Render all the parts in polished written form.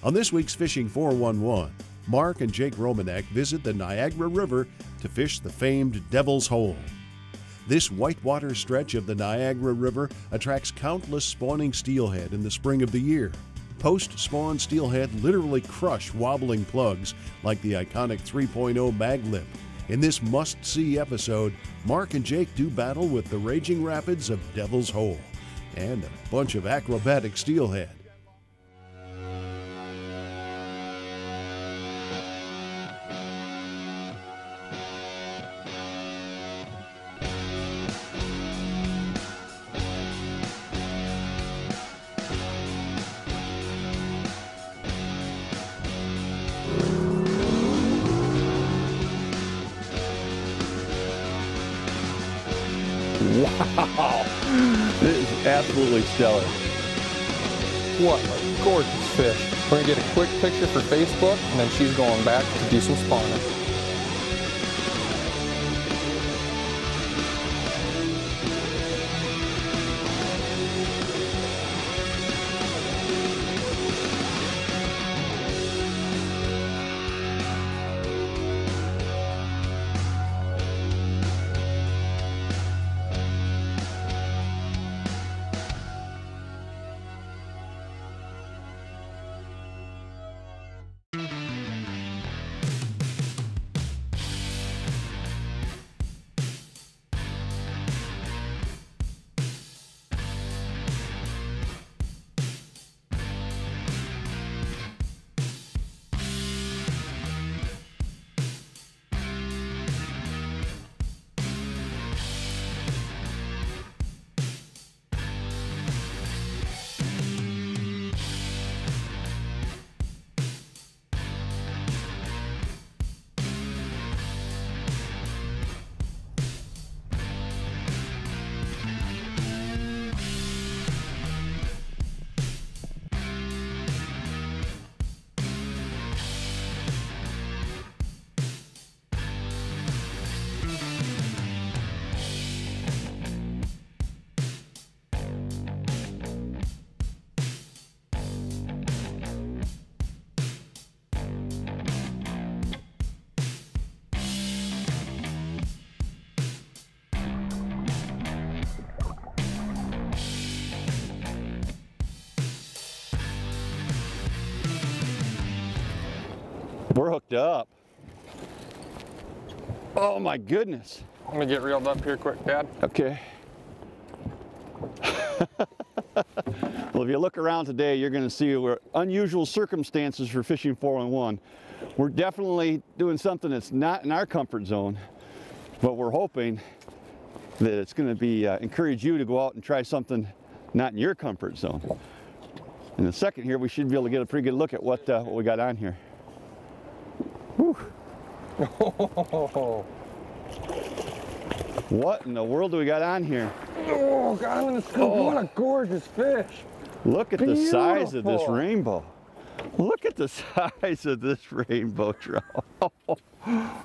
On this week's Fishing 411, Mark and Jake Romanack visit the Niagara River to fish the famed Devil's Hole. This whitewater stretch of the Niagara River attracts countless spawning steelhead in the spring of the year. Post-spawn steelhead literally crush wobbling plugs like the iconic 3.0 maglip. In this must-see episode, Mark and Jake do battle with the raging rapids of Devil's Hole and a bunch of acrobatic steelhead. Wow, this is absolutely stellar. What a gorgeous fish. We're gonna get a quick picture for Facebook, and then she's going back to do some spawning. We're hooked up. Oh my goodness. I'm gonna get reeled up here quick, Dad. Okay. Well, if you look around today, you're going to see we're unusual circumstances for Fishing 411. We're definitely doing something that's not in our comfort zone, but we're hoping that it's going to be encourage you to go out and try something not in your comfort zone. In a second here, we should be able to get a pretty good look at what we got on here. Whew. What in the world do we got on here? Oh, got him in the scoop. Oh. What a gorgeous fish. Look at the size of this rainbow. Look at the size of this rainbow trout.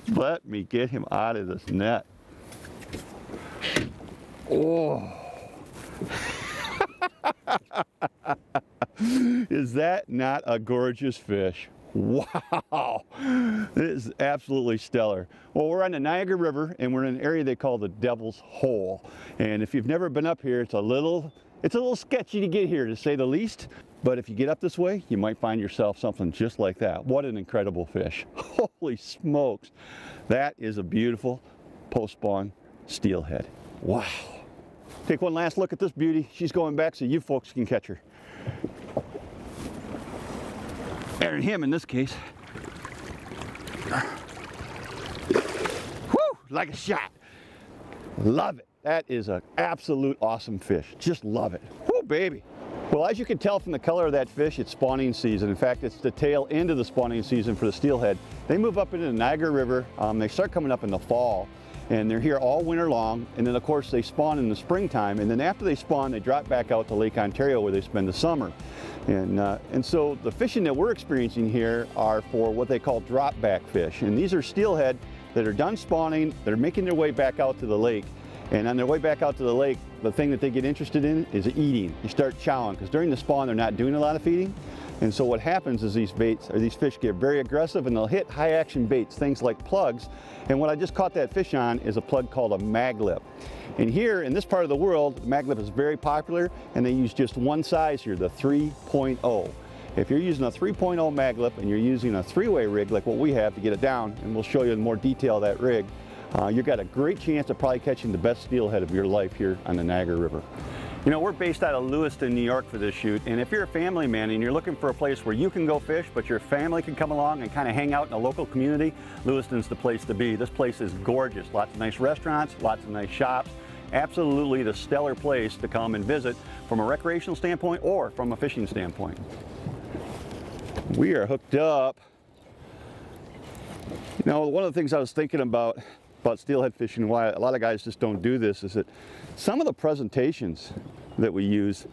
Let me get him out of this net. Oh. Is that not a gorgeous fish? Wow, this is absolutely stellar. Well, we're on the Niagara River and we're in an area they call the Devil's Hole. And if you've never been up here, it's a little sketchy to get here, to say the least. But if you get up this way, you might find yourself something just like that. What an incredible fish. Holy smokes. That is a beautiful post-spawn steelhead. Wow. Take one last look at this beauty. She's going back so you folks can catch her. And him in this case. Woo! Like a shot. Love it. That is an absolute awesome fish. Just love it. Woo, baby. Well, as you can tell from the color of that fish, it's spawning season. In fact, it's the tail end of the spawning season for the steelhead. They move up into the Niagara River. They start coming up in the fall, and they're here all winter long. And then, of course, they spawn in the springtime. And then after they spawn, they drop back out to Lake Ontario where they spend the summer. And so the fishing that we're experiencing here are for what they call drop back fish. And these are steelhead that are done spawning, that are making their way back out to the lake. And on their way back out to the lake, the thing that they get interested in is eating. You start chowing, because during the spawn they're not doing a lot of feeding. And so what happens is these baits, or these fish, get very aggressive and they'll hit high action baits, things like plugs. And what I just caught that fish on is a plug called a maglip. And here in this part of the world, maglip is very popular, and they use just one size here, the 3.0. If you're using a 3.0 maglip and you're using a three-way rig like what we have to get it down, and we'll show you in more detail of that rig, you've got a great chance of probably catching the best steelhead of your life here on the Niagara River. You know, we're based out of Lewiston, New York for this shoot, and if you're a family man and you're looking for a place where you can go fish, but your family can come along and kind of hang out in a local community, Lewiston's the place to be. This place is gorgeous. Lots of nice restaurants, lots of nice shops. Absolutely the stellar place to come and visit from a recreational standpoint or from a fishing standpoint. We are hooked up. You know, one of the things I was thinking about steelhead fishing, why a lot of guys just don't do this, is that some of the presentations that we use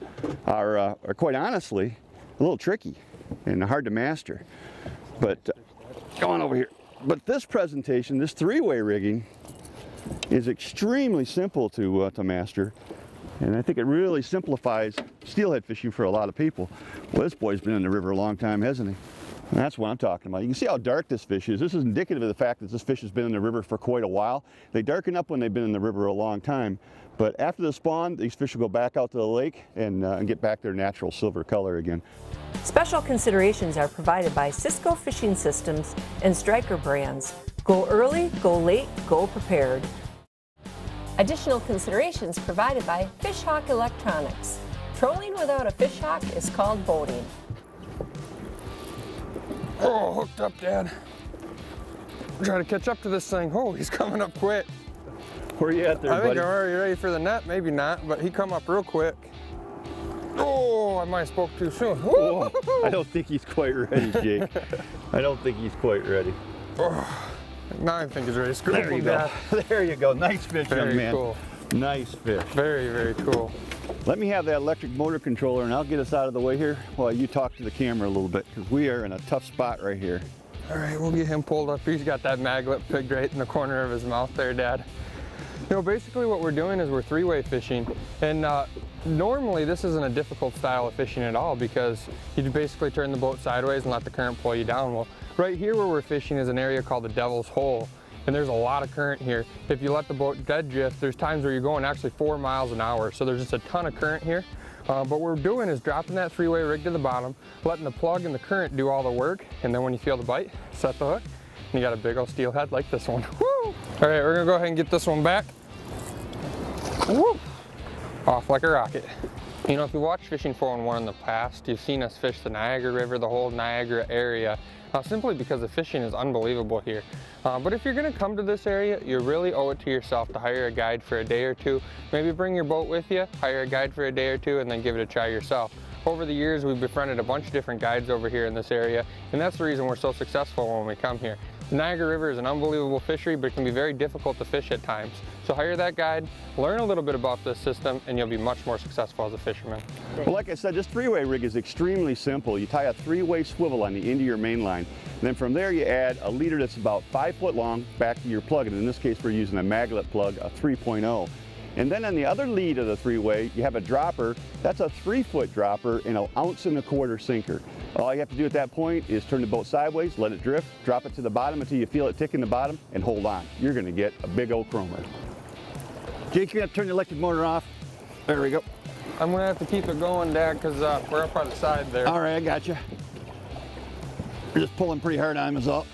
are quite honestly a little tricky and hard to master. But go on over here. But this presentation, this three-way rigging, is extremely simple to master, and I think it really simplifies steelhead fishing for a lot of people. Well, this boy's been in the river a long time, hasn't he? And that's what I'm talking about. You can see how dark this fish is. This is indicative of the fact that this fish has been in the river for quite a while. They darken up when they've been in the river a long time, but after the spawn, these fish will go back out to the lake and get back their natural silver color again. Special considerations are provided by Cisco Fishing Systems and Striker brands. Go early, go late, go prepared. Additional considerations provided by Fishhawk Electronics. Trolling without a fishhawk is called boating. Oh, hooked up, Dad. I'm trying to catch up to this thing. Oh, he's coming up quick. Where are you at there, buddy? I think I'm already ready for the net. Maybe not, but he come up real quick. Oh, I might have spoke too soon. Whoa. I don't think he's quite ready, Jake. I don't think he's quite ready. Oh, now I think he's ready. Screw there you go. There you go. Nice fish, young man. Cool. Nice fish. Very, very cool. Let me have that electric motor controller and I'll get us out of the way here while you talk to the camera a little bit, because we are in a tough spot right here. All right, we'll get him pulled up. He's got that maglip pigged right in the corner of his mouth there, Dad. You know, basically what we're doing is we're three-way fishing, and normally this isn't a difficult style of fishing at all, because you basically turn the boat sideways and let the current pull you down. Well, right here where we're fishing is an area called the Devil's Hole, and there's a lot of current here. If you let the boat dead drift, there's times where you're going actually 4 miles an hour, so there's just a ton of current here. But what we're doing is dropping that three-way rig to the bottom, letting the plug and the current do all the work, and then when you feel the bite, set the hook, and you got a big old steelhead like this one. Woo! All right, we're gonna go ahead and get this one back. Woo! Off like a rocket. You know, if you watched Fishing 411 in the past, you've seen us fish the Niagara River, the whole Niagara area, simply because the fishing is unbelievable here. But if you're gonna come to this area, you really owe it to yourself to hire a guide for a day or two. Maybe bring your boat with you, hire a guide for a day or two, and then give it a try yourself. Over the years, we've befriended a bunch of different guides over here in this area, and that's the reason we're so successful when we come here. The Niagara River is an unbelievable fishery, but it can be very difficult to fish at times. So hire that guide, learn a little bit about this system, and you'll be much more successful as a fisherman. Well, like I said, this three-way rig is extremely simple. You tie a three-way swivel on the end of your main line. And then from there, you add a leader that's about 5 foot long back to your plug. And in this case, we're using a maglip plug, a 3.0. And then on the other lead of the three-way, you have a dropper. That's a 3-foot dropper in an 1.25 ounce sinker. All you have to do at that point is turn the boat sideways, let it drift, drop it to the bottom until you feel it tick in the bottom, and hold on. You're gonna get a big old chromer. Jake, you're gonna turn the electric motor off. There we go. I'm gonna have to keep it going, Dad, because we're up on the side there. All right, I got you. You're just pulling pretty hard on him is all.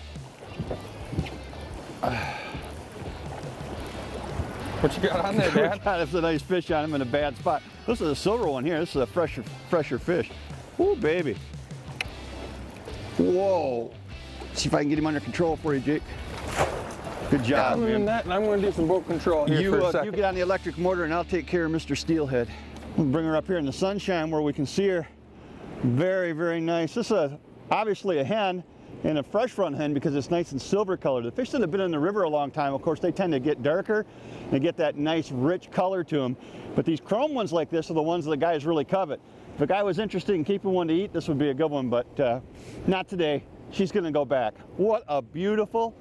What you got on there, Dad? That's a nice fish on him in a bad spot. This is a silver one here. This is a fresher fish. Ooh, baby. Whoa. See if I can get him under control for you, Jake. Good job, I'm man. That, and I'm going to do some boat control here for a second. You get on the electric motor and I'll take care of Mr. Steelhead. We'll bring her up here in the sunshine where we can see her. Very, very nice. This is obviously a hen, and a fresh run hen because it's nice and silver colored. The fish that have been in the river a long time, of course, they tend to get darker. They get that nice rich color to them. But these chrome ones like this are the ones that the guys really covet. If a guy was interested in keeping one to eat, this would be a good one, but not today. She's gonna go back. What a beautiful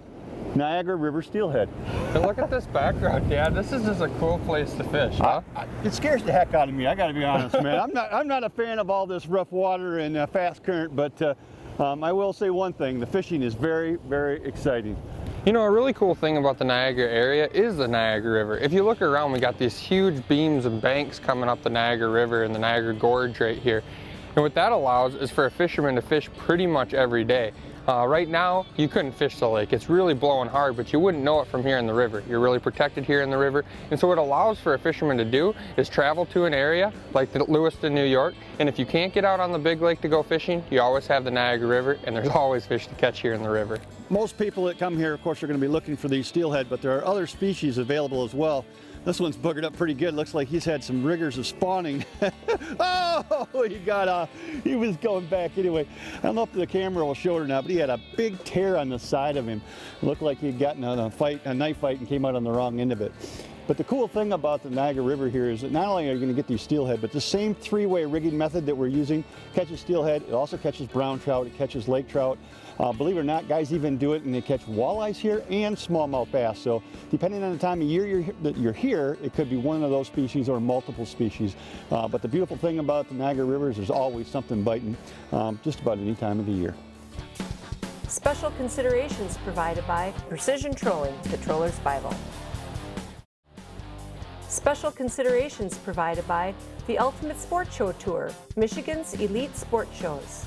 Niagara River steelhead. And look at this background, Dad. This is just a cool place to fish, huh? It scares the heck out of me, I gotta be honest, man. I'm not a fan of all this rough water and fast current, but I will say one thing, the fishing is very, very exciting. You know, a really cool thing about the Niagara area is the Niagara River. If you look around, we got these huge beams and banks coming up the Niagara River and the Niagara Gorge right here. And what that allows is for a fisherman to fish pretty much every day. Right now, you couldn't fish the lake. It's really blowing hard, but you wouldn't know it from here in the river. You're really protected here in the river. And so what it allows for a fisherman to do is travel to an area like Lewiston, New York. And if you can't get out on the big lake to go fishing, you always have the Niagara River, and there's always fish to catch here in the river. Most people that come here, of course, are going to be looking for these steelhead, but there are other species available as well. This one's boogered up pretty good. Looks like he's had some rigors of spawning. Oh, he got off. He was going back anyway. I don't know if the camera will show it or not, but he had a big tear on the side of him. It looked like he'd gotten a knife fight and came out on the wrong end of it. But the cool thing about the Niagara River here is that not only are you going to get these steelhead, but the same three-way rigging method that we're using catches steelhead. It also catches brown trout. It catches lake trout. Believe it or not, guys even do it and they catch walleyes here and smallmouth bass. So depending on the time of year you're here, it could be one of those species or multiple species. But the beautiful thing about the Niagara River is there's always something biting just about any time of the year. Special considerations provided by Precision Trolling, the Troller's Bible. Special considerations provided by the Ultimate Sport Show Tour, Michigan's elite sport shows.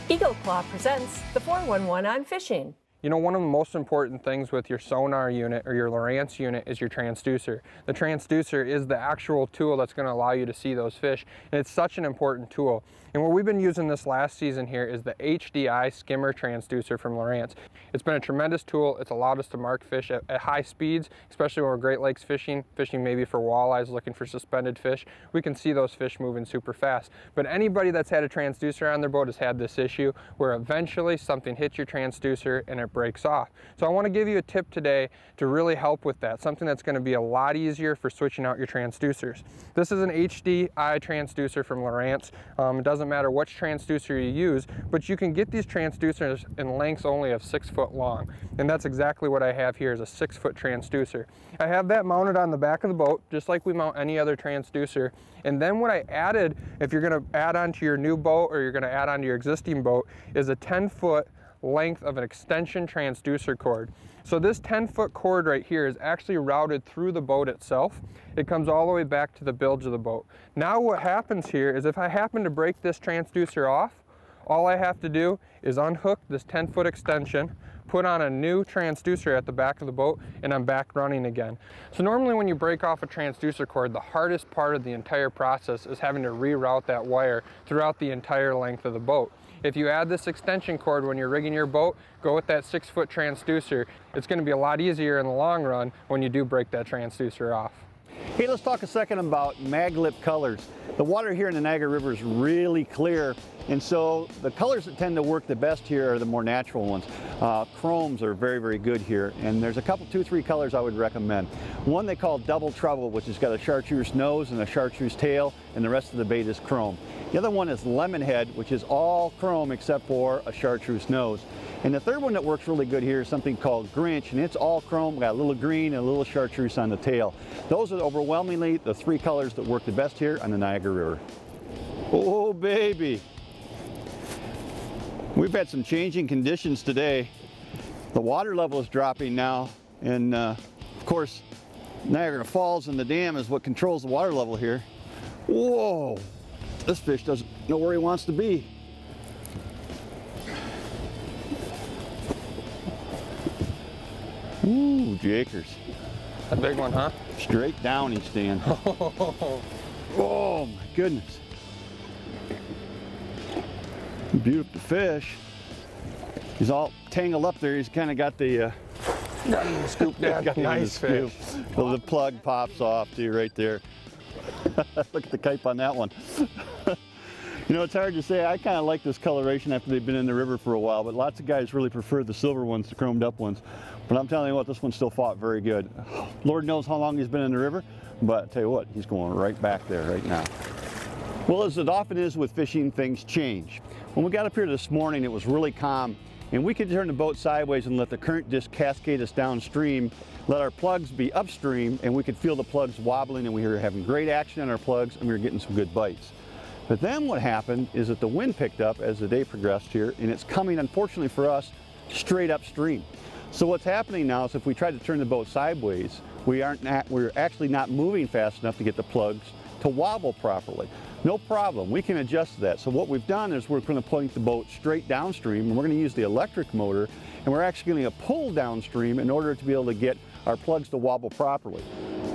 Eagle Claw presents the 411 on fishing. You know, one of the most important things with your sonar unit or your Lowrance unit is your transducer. The transducer is the actual tool that's going to allow you to see those fish, and it's such an important tool. And what we've been using this last season here is the HDI skimmer transducer from Lowrance. It's been a tremendous tool. It's allowed us to mark fish at high speeds, especially when we're Great Lakes fishing maybe for walleyes, looking for suspended fish. We can see those fish moving super fast. But anybody that's had a transducer on their boat has had this issue where eventually something hits your transducer and it breaks off. So I want to give you a tip today to really help with that, something that's going to be a lot easier for switching out your transducers. This is an HDI transducer from Lowrance. It doesn't matter which transducer you use, but you can get these transducers in lengths only of 6 foot long. And that's exactly what I have here is a 6-foot transducer. I have that mounted on the back of the boat, just like we mount any other transducer. And then what I added, if you're going to add onto your new boat or you're going to add onto your existing boat, is a 10-foot length of an extension transducer cord. So this 10-foot cord right here is actually routed through the boat itself. It comes all the way back to the bilge of the boat. Now what happens here is if I happen to break this transducer off, all I have to do is unhook this 10-foot extension, put on a new transducer at the back of the boat, and I'm back running again. So normally when you break off a transducer cord, the hardest part of the entire process is having to reroute that wire throughout the entire length of the boat. If you add this extension cord when you're rigging your boat, go with that 6-foot transducer. It's going to be a lot easier in the long run when you do break that transducer off. Hey, let's talk a second about mag lip colors. The water here in the Niagara River is really clear, and so the colors that tend to work the best here are the more natural ones. Chromes are very, very good here, and there's a couple, 2-3 colors I would recommend. One they call Double Trouble, which has got a chartreuse nose and a chartreuse tail, and the rest of the bait is chrome. The other one is Lemonhead, which is all chrome except for a chartreuse nose. And the third one that works really good here is something called Grinch, and it's all chrome, got a little green and a little chartreuse on the tail. Those are overwhelmingly the 3 colors that work the best here on the Niagara River. Oh, baby. We've had some changing conditions today. The water level is dropping now, and of course, Niagara Falls and the dam is what controls the water level here. Whoa, this fish doesn't know where he wants to be. Ooh, Jakers. A big one, huh? Straight down he's staying. Oh my goodness. Beautiful fish. He's all tangled up there. He's kind of got the got him in the scoop, Dad. got Nice fish. Well, the plug pops off to you right there. Look at the cape on that one. You know, it's hard to say. I kind of like this coloration after they've been in the river for a while, but lots of guys really prefer the silver ones, the chromed up ones. But I'm telling you what, this one still fought very good. Lord knows how long he's been in the river, but I tell you what, he's going right back there right now. Well, as it often is with fishing, things change. When we got up here this morning, it was really calm, and we could turn the boat sideways and let the current just cascade us downstream, let our plugs be upstream, and we could feel the plugs wobbling, and we were having great action on our plugs, and we were getting some good bites. But then what happened is that the wind picked up as the day progressed here, and it's coming, unfortunately for us, straight upstream. So what's happening now is if we try to turn the boat sideways, we're actually not moving fast enough to get the plugs to wobble properly. No problem, we can adjust to that. So what we've done is we're going to point the boat straight downstream, and we're going to use the electric motor, and we're actually going to pull downstream in order to be able to get our plugs to wobble properly.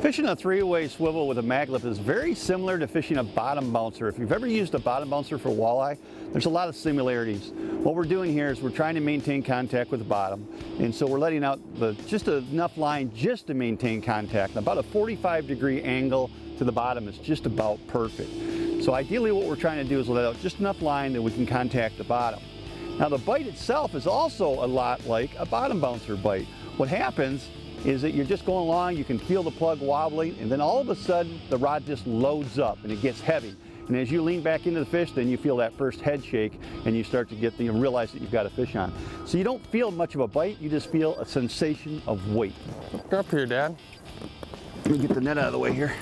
Fishing a three-way swivel with a mag-lip is very similar to fishing a bottom bouncer. If you've ever used a bottom bouncer for walleye, there's a lot of similarities. What we're doing here is we're trying to maintain contact with the bottom, and so we're letting out just enough line just to maintain contact. About a 45-degree angle to the bottom is just about perfect. So ideally what we're trying to do is let out just enough line that we can contact the bottom. Now the bite itself is also a lot like a bottom bouncer bite. What happens is that you're just going along, you can feel the plug wobbling, and then all of a sudden the rod just loads up and it gets heavy. And as you lean back into the fish, then you feel that first head shake and you start to you realize that you've got a fish on. So you don't feel much of a bite, you just feel a sensation of weight. Look up here, Dad. Let me get the net out of the way here.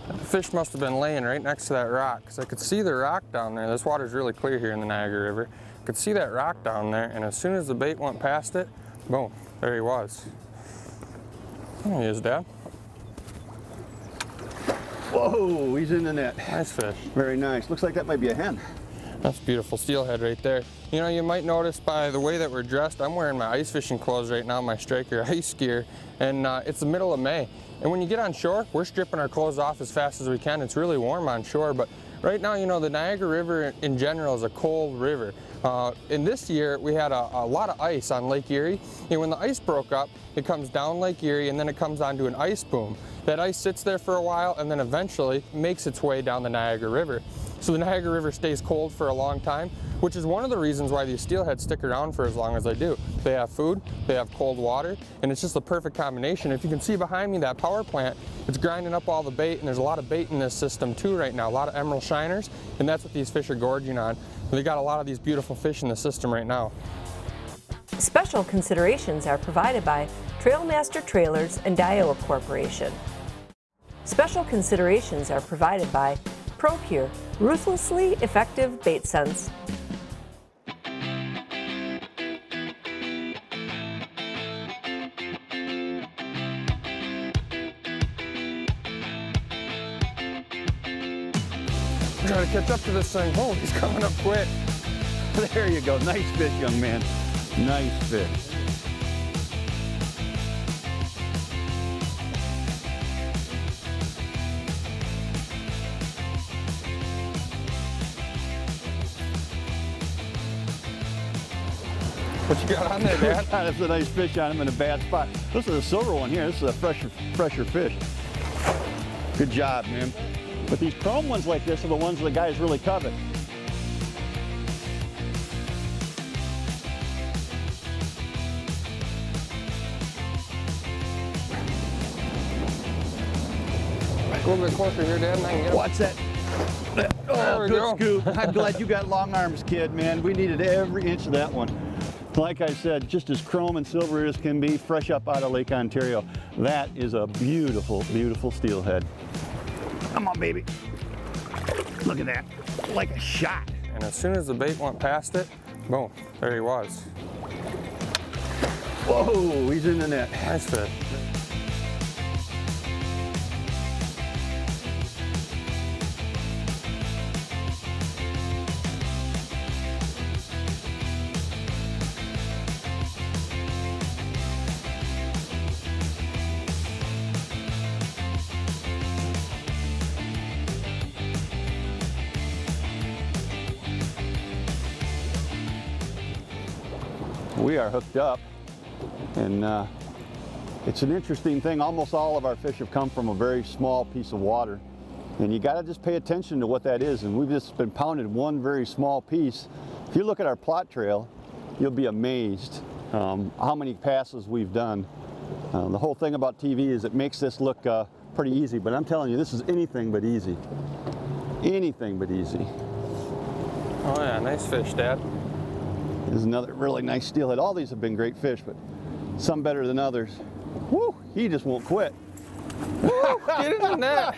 The fish must have been laying right next to that rock, because I could see the rock down there. This water's really clear here in the Niagara River. I could see that rock down there, and as soon as the bait went past it, boom, there he was. There he is, Dad. Whoa, he's in the net. Nice fish. Very nice. Looks like that might be a hen. That's beautiful steelhead right there. You know, you might notice by the way that we're dressed, I'm wearing my ice fishing clothes right now, my striker ice gear, and it's the middle of May. And when you get on shore, we're stripping our clothes off as fast as we can. It's really warm on shore, but right now, you know, the Niagara River in general is a cold river. In this year, we had a lot of ice on Lake Erie, and when the ice broke up, it comes down Lake Erie and then it comes onto an ice boom. That ice sits there for a while and then eventually makes its way down the Niagara River. So the Niagara River stays cold for a long time, which is one of the reasons why these steelhead stick around for as long as they do. They have food, they have cold water, and it's just the perfect combination. If you can see behind me that power plant, it's grinding up all the bait, and there's a lot of bait in this system too right now, a lot of emerald shiners, and that's what these fish are gorging on. They got a lot of these beautiful fish in the system right now. Special considerations are provided by Trailmaster Trailers and Daiwa Corporation. Special considerations are provided by ProCure, ruthlessly effective bait sense. Trying to catch up to this thing. Oh, he's coming up quick. There you go. Nice fish, young man. Nice fish. What you got on there, Dad? That's a nice fish on him in a bad spot. This is a silver one here. This is a fresher fish. Good job, man. But these chrome ones like this are the ones that the guys really covet. A little bit closer here, Dad, and I can get him. Watch that. Oh, good scoop. I'm glad you got long arms, kid, man. We needed every inch of that one. Like I said, just as chrome and silver as can be, fresh up out of Lake Ontario. That is a beautiful, beautiful steelhead. Come on, baby. Look at that. Like a shot. And as soon as the bait went past it, boom, there he was. Whoa, he's in the net. Nice fish. We are hooked up, and it's an interesting thing. Almost all of our fish have come from a very small piece of water, and you got to just pay attention to what that is. And we've just been pounded one very small piece. If you look at our plot trail, you'll be amazed. how many passes we've done. The whole thing about TV is it makes this look pretty easy, but I'm telling you, this is anything but easy. Anything but easy. Oh yeah, nice fish, Dad. There's another really nice steelhead. All these have been great fish, but some better than others. Woo! He just won't quit. Woo, get in the net.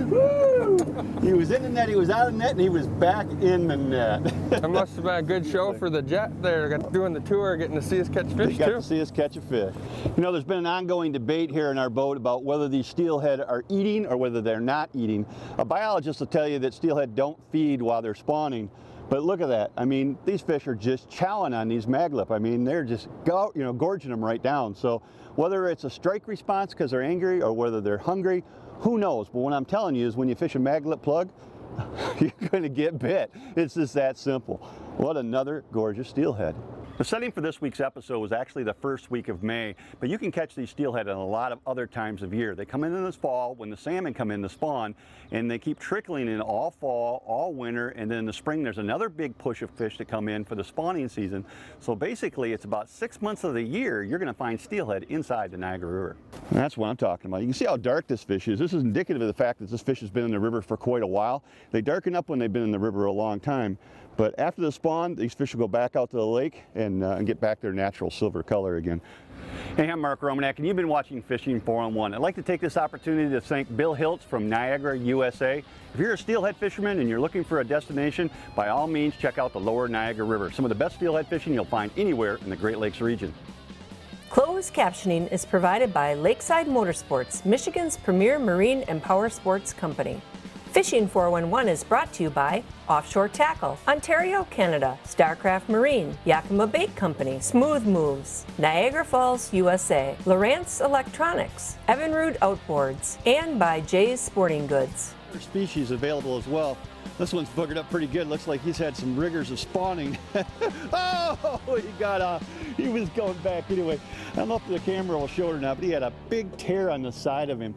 Woo! He was in the net, he was out of the net, and he was back in the net. That must have been a good show for the jet there, doing the tour, getting to see us catch fish He got too. to see us catch a fish. You know, there's been an ongoing debate here in our boat about whether these steelhead are eating or whether they're not eating. A biologist will tell you that steelhead don't feed while they're spawning. But look at that. I mean, these fish are just chowing on these maglip. I mean, they're just gorging them right down. So whether it's a strike response because they're angry or whether they're hungry, who knows? But what I'm telling you is when you fish a maglip plug, you're going to get bit. It's just that simple. What another gorgeous steelhead. The setting for this week's episode was actually the first week of May, but you can catch these steelhead in a lot of other times of year. They come in this fall when the salmon come in to spawn, and they keep trickling in all fall, all winter, and then in the spring there's another big push of fish that come in for the spawning season. So basically it's about 6 months of the year you're going to find steelhead inside the Niagara River. And that's what I'm talking about. You can see how dark this fish is. This is indicative of the fact that this fish has been in the river for quite a while. They darken up when they've been in the river a long time. But after the spawn, these fish will go back out to the lake and get back their natural silver color again. Hey, I'm Mark Romanack, and you've been watching Fishing 4-on-1. I'd like to take this opportunity to thank Bill Hiltz from Niagara, USA. If you're a steelhead fisherman and you're looking for a destination, by all means check out the lower Niagara River. Some of the best steelhead fishing you'll find anywhere in the Great Lakes region. Closed captioning is provided by Lakeside Motorsports, Michigan's premier marine and power sports company. Fishing 411 is brought to you by Offshore Tackle, Ontario, Canada, Starcraft Marine, Yakima Bait Company, Smooth Moves, Niagara Falls, USA, Lowrance Electronics, Evinrude Outboards, and by Jay's Sporting Goods. Other species available as well. This one's boogered up pretty good. Looks like he's had some rigors of spawning. Oh, he got off. He was going back anyway. I don't know if the camera will show it or not, but he had a big tear on the side of him.